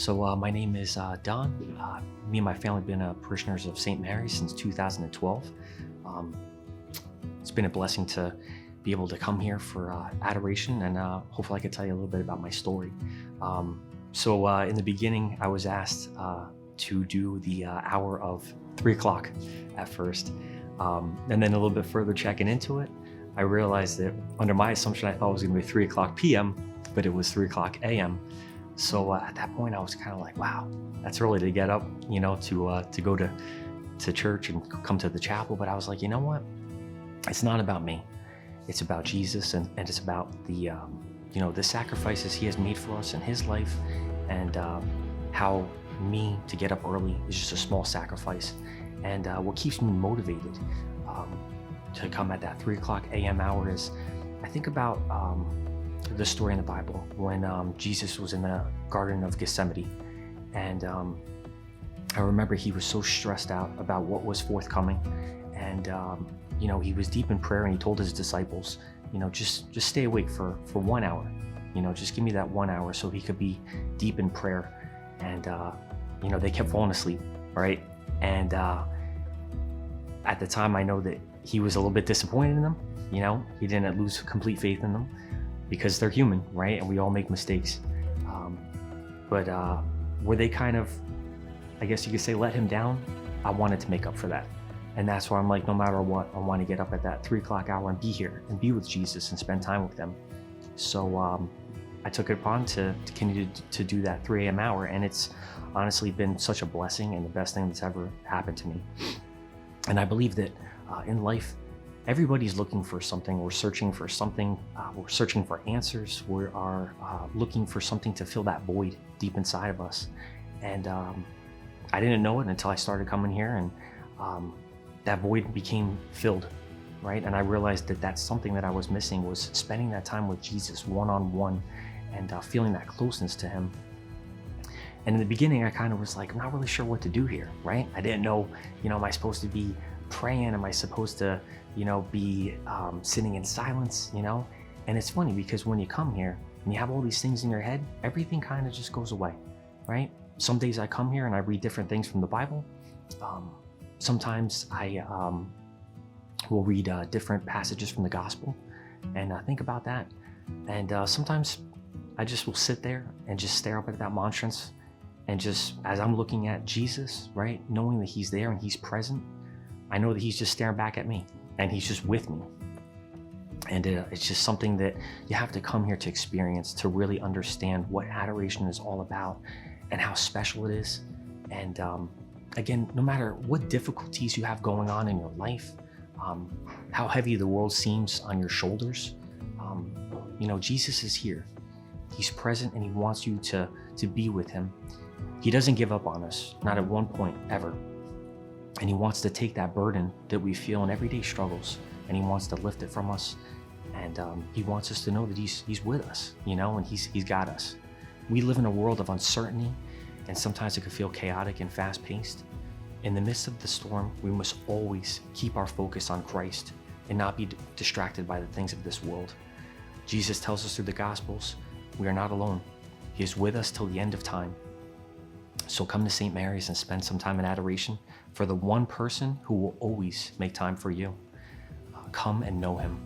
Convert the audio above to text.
My name is Don. Me and my family have been parishioners of Saint Mary since 2012. Um, it's been a blessing to be able to come here for adoration, and hopefully I could tell you a little bit about my story. In the beginning, I was asked to do the hour of 3 o'clock at first. And then a little bit further checking into it, I realized that under my assumption, I thought it was going to be 3 o'clock p.m., but it was 3 o'clock a.m. So at that point, I was kind of like, wow, that's early to get up, to go to church and come to the chapel. But I was like, you know what? It's not about me. It's about Jesus, and it's about the sacrifices he has made for us in his life, and how me to get up early is just a small sacrifice. And what keeps me motivated to come at that 3 o'clock a.m. hour is I think about the story in the Bible when Jesus was in the Garden of Gethsemane. And I remember he was so stressed out about what was forthcoming. And, he was deep in prayer, and he told his disciples, just stay awake for 1 hour. Just give me that 1 hour so he could be deep in prayer. And, they kept falling asleep, right? And at the time, I know that he was a little bit disappointed in them. He didn't lose complete faith in them because they're human, right? And we all make mistakes. But were they kind of, I guess you could say, let him down? I wanted to make up for that. And that's why I'm like, no matter what, I want to get up at that 3 o'clock hour and be here and be with Jesus and spend time with them. So I took it upon to continue to do that 3 a.m. hour, and it's honestly been such a blessing and the best thing that's ever happened to me. And I believe that in life, everybody's looking for something. We're searching for something. We're searching for answers. We are looking for something to fill that void deep inside of us. And I didn't know it until I started coming here, and that void became filled, right? And I realized that that's something that I was missing, was spending that time with Jesus one-on-one and feeling that closeness to him. And in the beginning, I kind of was like, I'm not really sure what to do here, right? I didn't know, am I supposed to be praying? Am I supposed to, be sitting in silence, And it's funny because when you come here and you have all these things in your head, everything kind of just goes away, right? Some days I come here and I read different things from the Bible. Sometimes I will read different passages from the gospel and think about that. And sometimes I just will sit there and just stare up at that monstrance. And just as I'm looking at Jesus, right, knowing that he's there and he's present, I know that he's just staring back at me and he's just with me. And it's just something that you have to come here to experience, to really understand what adoration is all about and how special it is. And again, no matter what difficulties you have going on in your life, how heavy the world seems on your shoulders, Jesus is here. He's present, and he wants you to be with him. He doesn't give up on us, not at one point ever. And he wants to take that burden that we feel in everyday struggles, and he wants to lift it from us. And he wants us to know that he's with us, and he's got us. We live in a world of uncertainty, and sometimes it can feel chaotic and fast-paced. In the midst of the storm, we must always keep our focus on Christ and not be distracted by the things of this world. Jesus tells us through the Gospels, we are not alone. He is with us till the end of time. So come to St. Mary's and spend some time in adoration for the one person who will always make time for you. Come and know him.